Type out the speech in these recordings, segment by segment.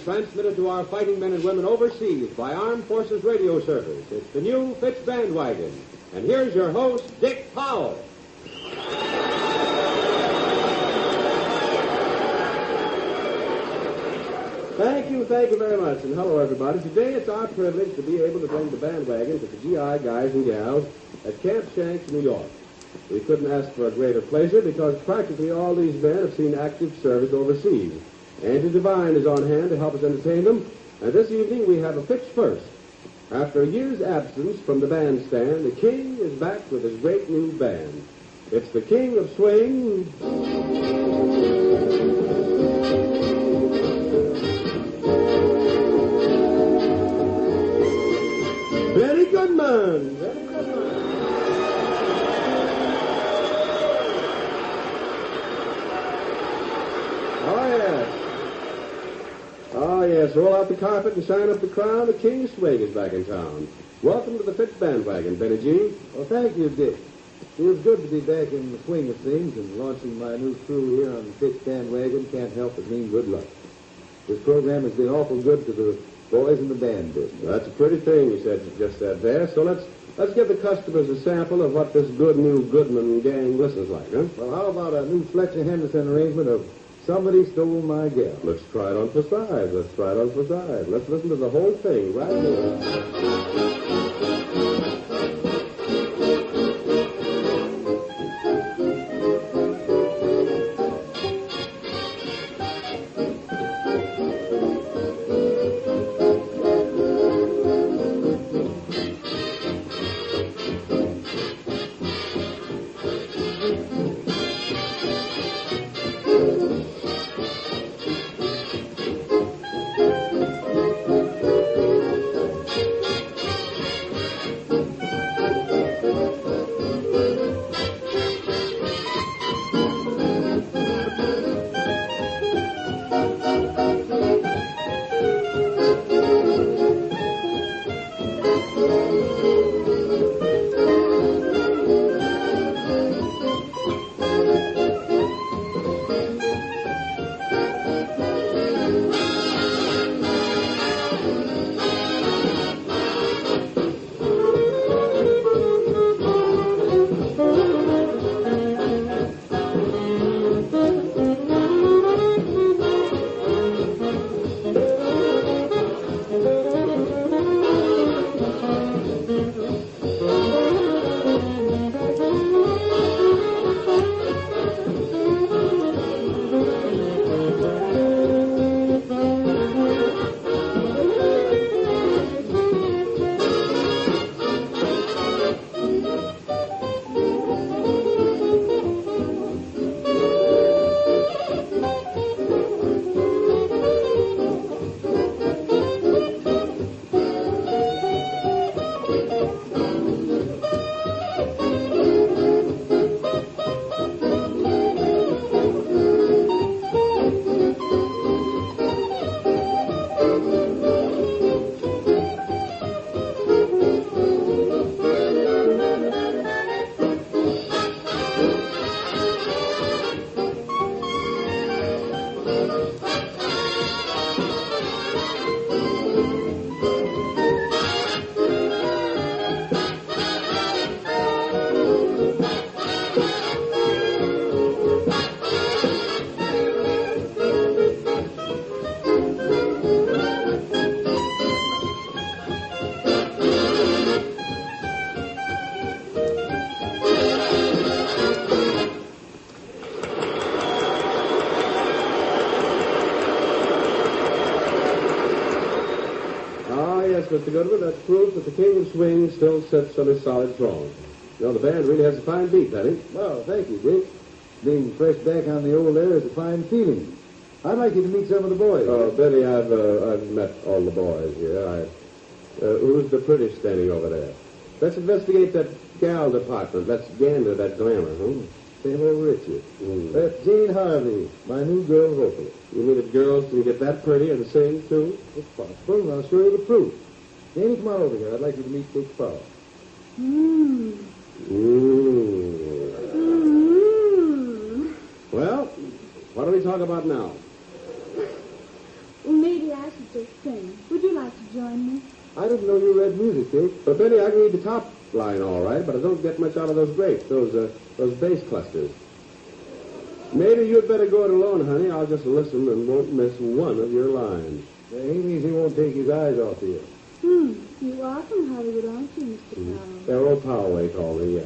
transmitted to our fighting men and women overseas by Armed Forces Radio Service. It's the new Fitch Bandwagon. And here's your host, Dick Powell. Thank you very much, and hello, everybody. Today it's our privilege to be able to bring the bandwagon to the GI guys and gals at Camp Shanks, New York. We couldn't ask for a greater pleasure because practically all these men have seen active service overseas. Andy Devine is on hand to help us entertain them, and this evening we have a Fitch first. After a year's absence from the bandstand, the King is back with his great new band. It's the King of Swing, Benny Goodman. Oh, yes, roll out the carpet and shine up the crown. The King of Swing is back in town. Welcome to the Fitch Bandwagon, Benny G. Well, thank you, Dick. It was good to be back in the swing of things, and launching my new crew here on the Fitch Bandwagon can't help but mean good luck. This program has been awful good to the boys in the band business. That's a pretty thing you just said there. So let's give the customers a sample of what this good new Goodman gang listens like, huh? Well, how about a new Fletcher Henderson arrangement of Somebody Stole My Gal? Let's try it on for size. Let's listen to the whole thing right here. Mr. Goodman, that's proof that the King of Swing still sits on his solid throne. You know, the band really has a fine beat, Benny. Well, thank you, Dick. Being fresh back on the old air is a fine feeling. I'd like you to meet some of the boys. Oh, Benny, I've met all the boys here. Who's the pretty standing over there? Let's investigate that gal department. Let's gander that glamour, huh? Same old Richard. That's Jane Harvey, my new girl vocalist. You mean that girls can get that pretty and sing, too? It's possible, and I'll show you the proof. Janie, come on over here. I'd like you to meet Dick Powell. Well, what do we talk about now? Maybe I should didn't know you read music, Dick. But, Benny, I can read the top line all right, but I don't get much out of those grapes, those bass clusters. Maybe you'd better go it alone, honey. I'll just listen and won't miss one of your lines. He means he won't take his eyes off of you. You are from Hollywood, aren't you, Mr. Powell? Errol Powell, they call me, yes.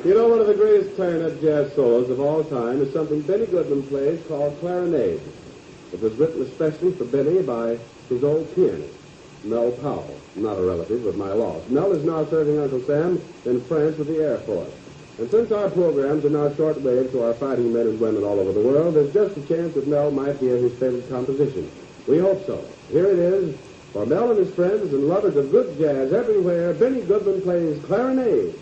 You know, one of the greatest clarinet jazz solos of all time is something Benny Goodman plays called Clarinade. It was written especially for Benny by his old pianist, Mel Powell, not a relative of my loss. Mel is now serving Uncle Sam in France with the Air Force. And since our programs are now shortwave to our fighting men and women all over the world, there's just a chance that Mel might hear his favorite composition. We hope so. Here it is. For Mel and his friends and lovers of good jazz everywhere, Benny Goodman plays Clarinade.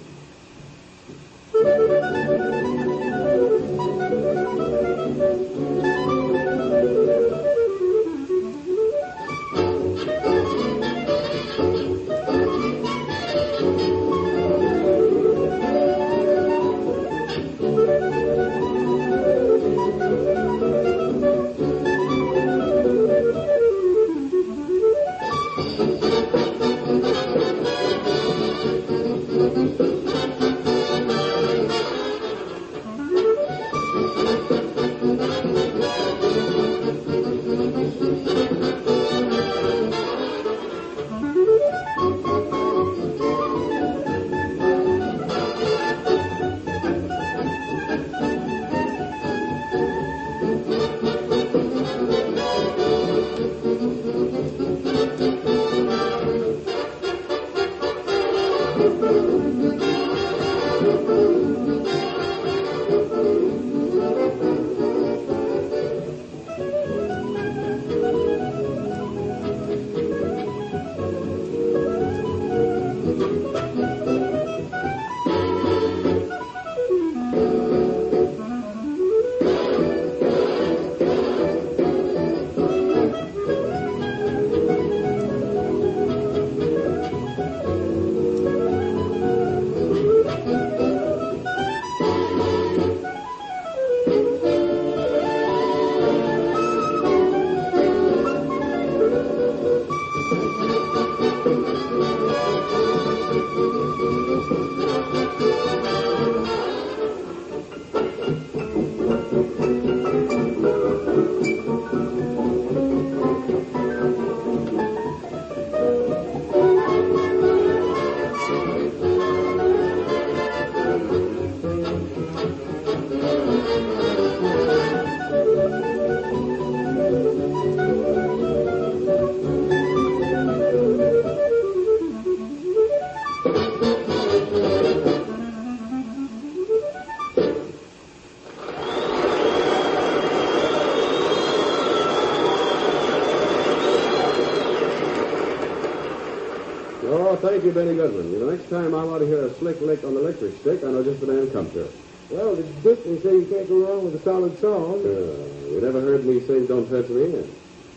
thank you, Benny Goodman. You know, next time I want to hear a slick lick on the electric stick, I know just the man to come to. Well, the Dick, they say you can't go wrong with a solid song. You never heard me sing Don't Touch Me In.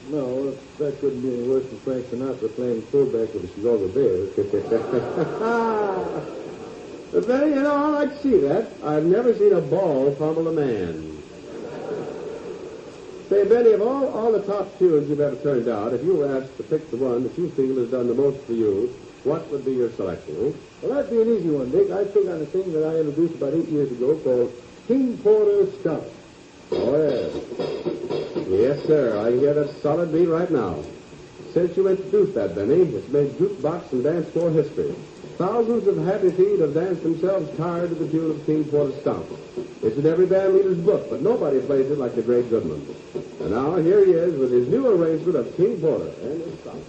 No, that couldn't be any worse than Frank Sinatra playing fullback with the Chicago Bears. But Benny, you know, I like to see that. I've never seen a ball fumble a man. Say, Benny, of all the top tunes you've ever turned out, if you were asked to pick the one that you feel has done the most for you, what would be your selection? Eh? Well, that'd be an easy one, Dick. I'd pick on a thing that I introduced about 8 years ago called King Porter's Stump. Oh, yes. Yes, sir. I can hear that solid beat right now. Since you introduced that, Benny, it's made jukebox and dance floor history. Thousands of happy feet have danced themselves tired to the tune of King Porter's Stomp. It's in every band leader's book, but nobody plays it like the great Goodman. And now here he is with his new arrangement of King Porter and his Stomp.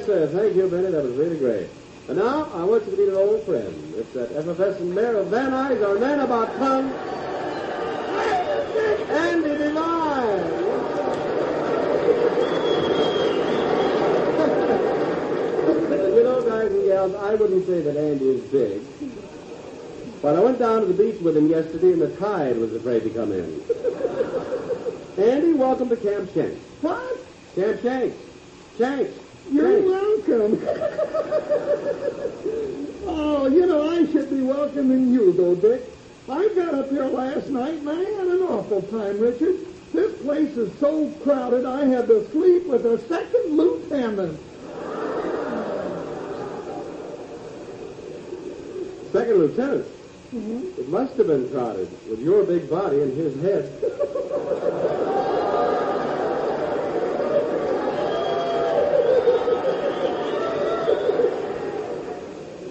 Thank you, Benny. That was really great. And now, I want you to meet an old friend. It's that effervescent mayor of Van Nuys, our man about tongue, Andy Devine. You know, guys and gals, I wouldn't say that Andy is big. But I went down to the beach with him yesterday, and the tide was afraid to come in. Andy, welcome to Camp Shanks. What? Camp Shanks. Shanks. You're welcome. Oh, you know, I should be welcoming you, though, Dick. I got up here last night, and I had an awful time, Richard. This place is so crowded, I had to sleep with a second lieutenant. Second lieutenant? Mm-hmm. It must have been crowded with your big body and his head.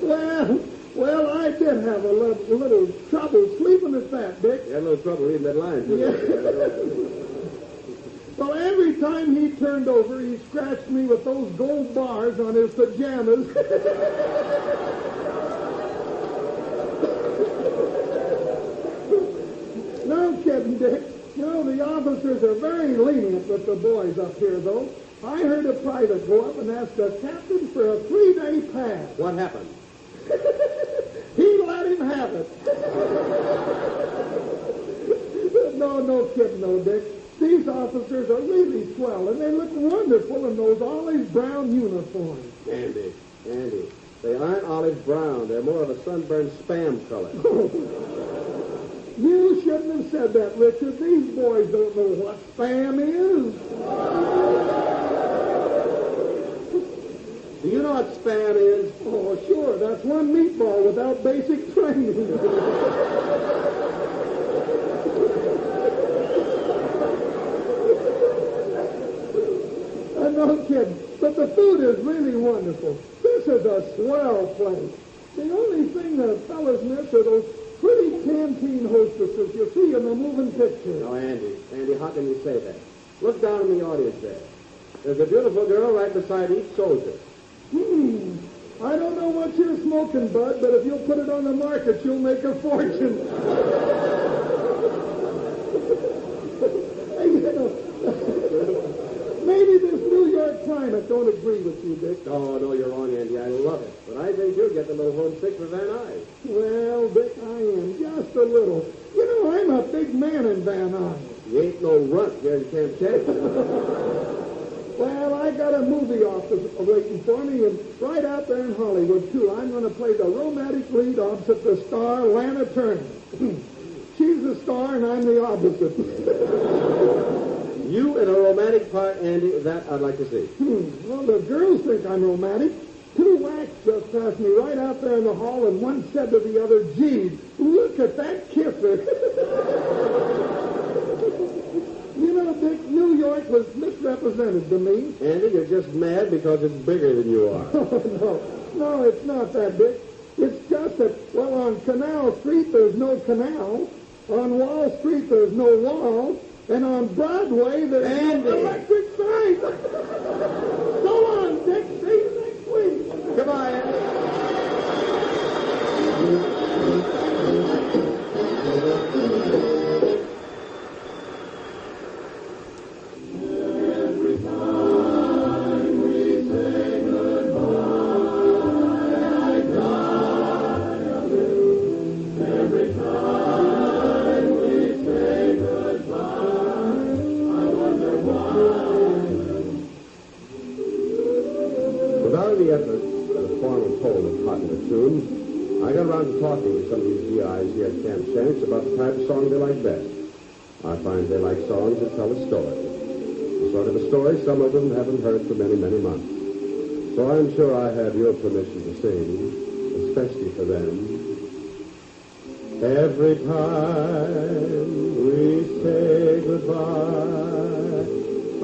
Well, Well, I did have a little trouble sleeping at that, Dick. You had a little trouble reading that line, didn't you? Well, every time he turned over, he scratched me with those gold bars on his pajamas. No kidding, Dick. You know, the officers are very lenient with the boys up here, though. I heard a private go up and ask the captain for a 3-day pass. What happened? He let him have it. No kidding, no, Dick. These officers are really swell, and they look wonderful in those olive brown uniforms. Andy, they aren't olive brown. They're more of a sunburned spam color. You shouldn't have said that, Richard. These boys don't know what spam is. Do you know what spam is? Oh, sure. That's one meatball without basic training. No kidding. But the food is really wonderful. This is a swell place. The only thing the fellas miss are those pretty canteen hostesses you see in the moving picture. No, Andy, how can you say that? Look down in the audience there. There's a beautiful girl right beside each soldier. I don't know what you're smoking, Bud, but if you'll put it on the market, you'll make a fortune. Maybe this New York climate don't agree with you, Dick. Oh, no, you're wrong, Andy. I love it. But I think you'll get a little homesick for Van Nuys. Well, Dick, I am. Just a little. You know, I'm a big man in Van Nuys. You ain't no runt here in Camp Shanks. Well, I got a movie office waiting for me, and right out there in Hollywood, too. I'm going to play the romantic lead opposite the star, Lana Turner. She's the star, and I'm the opposite. You in a romantic part, Andy, that I'd like to see. Well, the girls think I'm romantic. 2 whacks just passed me right out there in the hall, and one said to the other, "Gee, look at that kisser." You know, Dick, New York was misrepresented to me. Andy, you're just mad because it's bigger than you are. No, it's not that, Dick. It's just that, well, on Canal Street, there's no canal. On Wall Street, there's no wall. And on Broadway, there's no electric sign. So long, Dick. See you next week. Goodbye, Andy. Every time we say goodbye, I die a little. Every time we say goodbye, without any effort at a formal poll of popular tune, I got around to talking to some of these GIs here at Camp Shanks about the type of song they like best. I find they like songs that tell a story. The sort of a story some of them haven't heard for many, many months. So I'm sure I have your permission to sing, especially for them. Every time we say goodbye,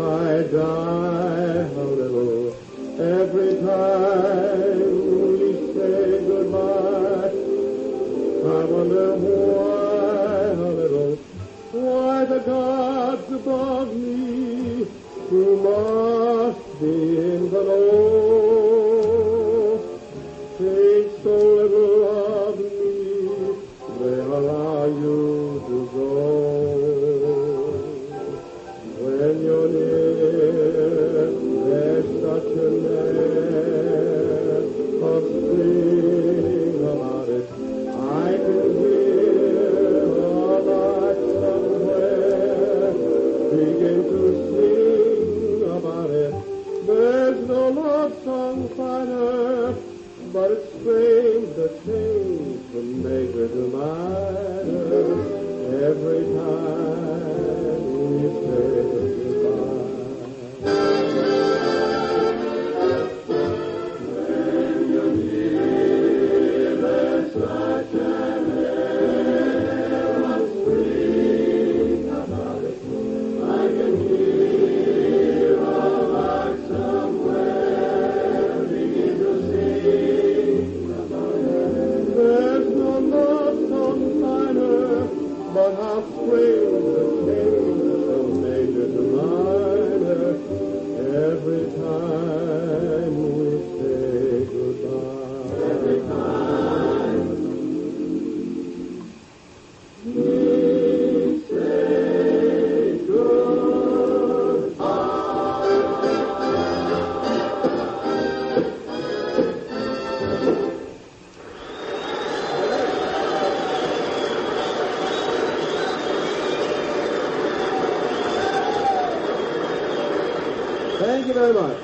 I die a little. Every time we say goodbye, I wonder why a little. Why the gods above me who must be in the know think so little of me, they allow you to go. When you're near, there's such an air of spring about it. I can hear a lark somewhere begin to sing about it. There's no love song finer, but it's strange the change from maker to minor every time we say goodbye. when you're near, there's such an air of spring about it. I can hear a lark somewhere begin to sing about it. very much.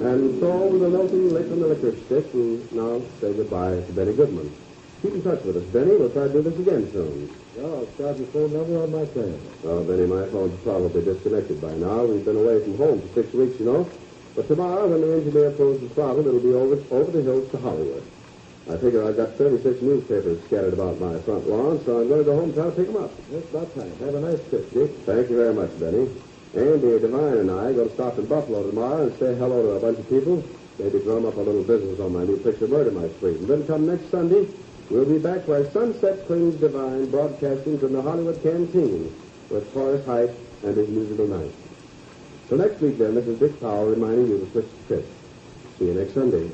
And so with a melting lick on the liquor stick, we now say goodbye to Benny Goodman. Keep in touch with us, Benny. We'll try to do this again soon. Yeah, I'll start your phone number on my phone. Oh, Benny, my phone's probably disconnected by now. We've been away from home for 6 weeks, you know. But tomorrow, when the engineer pulls the throttle, it'll be over the hills to Hollywood. I figure I've got 36 newspapers scattered about my front lawn, so I'm going to go home and try to pick them up. It's about time. Have a nice trip, Dick. Thank you very much, Benny. Andy Devine and I are going to stop in Buffalo tomorrow and say hello to a bunch of people. Maybe drum up a little business on my new picture, Murder My Street. And then come next Sunday, we'll be back where sunset clings Devine, broadcasting from the Hollywood Canteen with Forrest Height and his musical night. So next week, then, this is Dick Powell reminding you to switch to Fitch. See you next Sunday.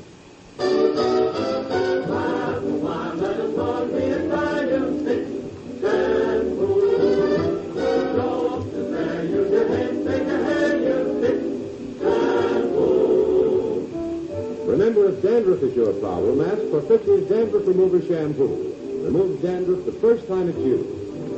Remember, if dandruff is your problem, ask for Fitch's Dandruff Remover Shampoo. Removes dandruff the first time it's used.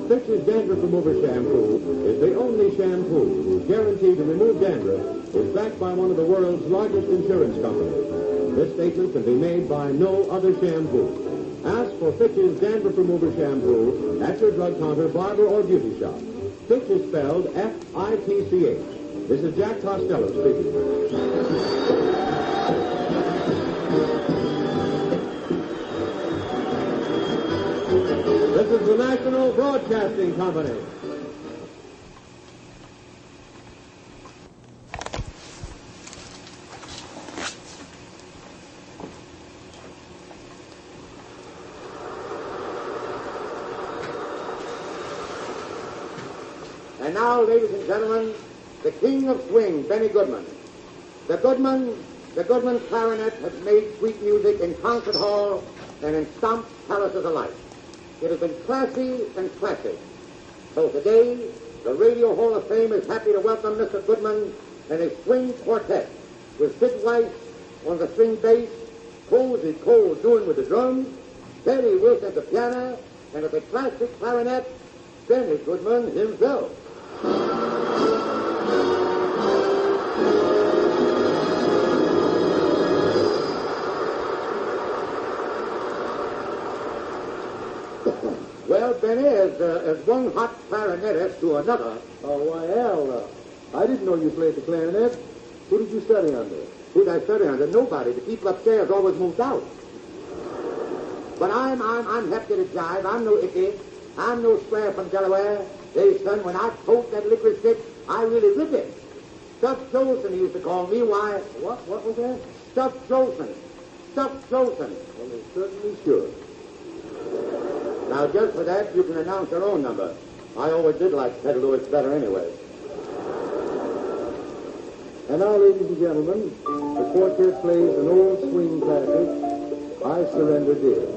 Fitch's Dandruff Remover Shampoo is the only shampoo whose guarantee to remove dandruff is backed by one of the world's largest insurance companies. This statement can be made by no other shampoo. Ask for Fitch's Dandruff Remover Shampoo at your drug counter, barber, or beauty shop. Fitch is spelled F-I-T-C-H. This is Jack Costello speaking. This is the National Broadcasting Company. And now, ladies and gentlemen, the king of swing, Benny Goodman. The Goodman clarinet has made sweet music in concert hall and in stomp palaces alike. It has been classy and classic. So today, the Radio Hall of Fame is happy to welcome Mr. Goodman and his swing quartet with Sid Weiss on the string bass, Cozy Cole doing with the drums, Terry Wilson at the piano, and at the classic clarinet, Benny Goodman himself. Well, Benny, as one hot clarinetist to another. Oh, why, Al, I didn't know you played the clarinet. Who did you study under? Who did I study under? Nobody. The people upstairs always moved out. But I'm hep to the jive. I'm no icky. I'm no square from Delaware. Hey, son, when I poke that liquor stick, I really rip it. Stuff Jolson, he used to call me. Why? What was that? Stuff Jolson. Stuff Jolson. Well, they certainly should. Now, just for that, you can announce your own number. I always did like Ted Lewis better anyway. And now, ladies and gentlemen, the quartet plays an old swing classic, I Surrender Dear.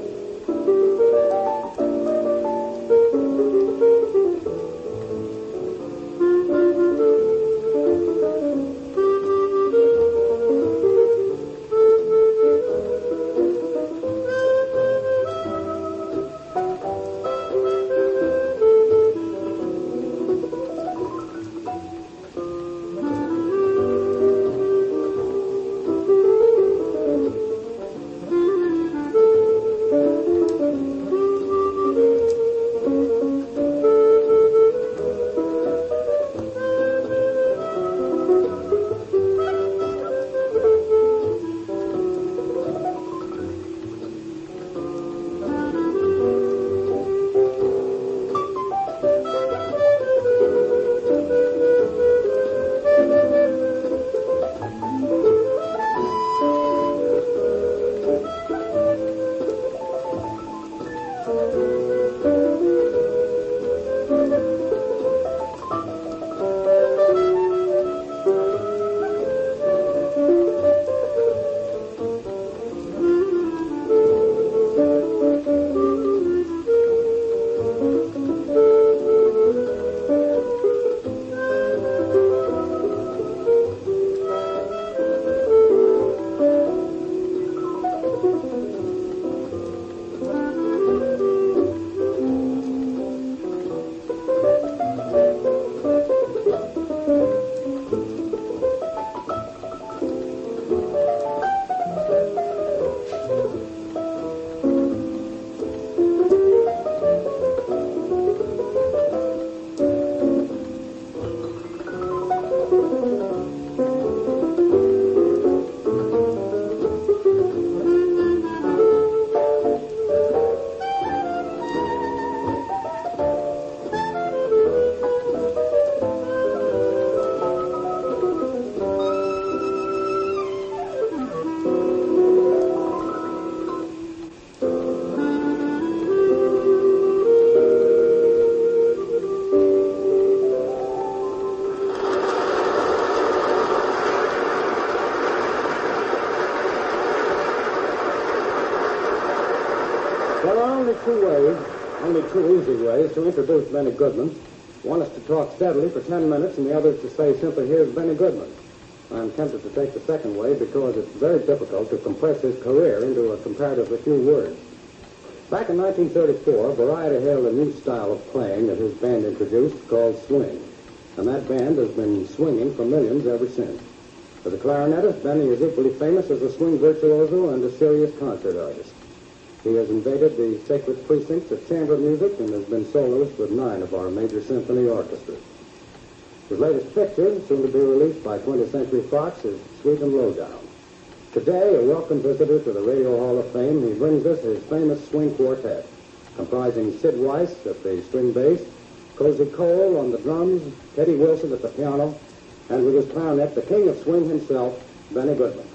There are only two easy ways to introduce Benny Goodman. One is to talk steadily for 10 minutes, and the other is to say simply, here's Benny Goodman. I'm tempted to take the second way because it's very difficult to compress his career into a comparatively few words. Back in 1934, Variety hailed a new style of playing that his band introduced called swing, and that band has been swinging for millions ever since. As a clarinetist, Benny is equally famous as a swing virtuoso and a serious concert artist. He has invaded the sacred precincts of chamber music and has been soloist with 9 of our major symphony orchestras. His latest picture, soon to be released by 20th Century Fox, is Sweet and Lowdown. Today, a welcome visitor to the Radio Hall of Fame, he brings us his famous swing quartet, comprising Sid Weiss at the string bass, Cozy Cole on the drums, Teddy Wilson at the piano, and with his clarinet, the king of swing himself, Benny Goodman.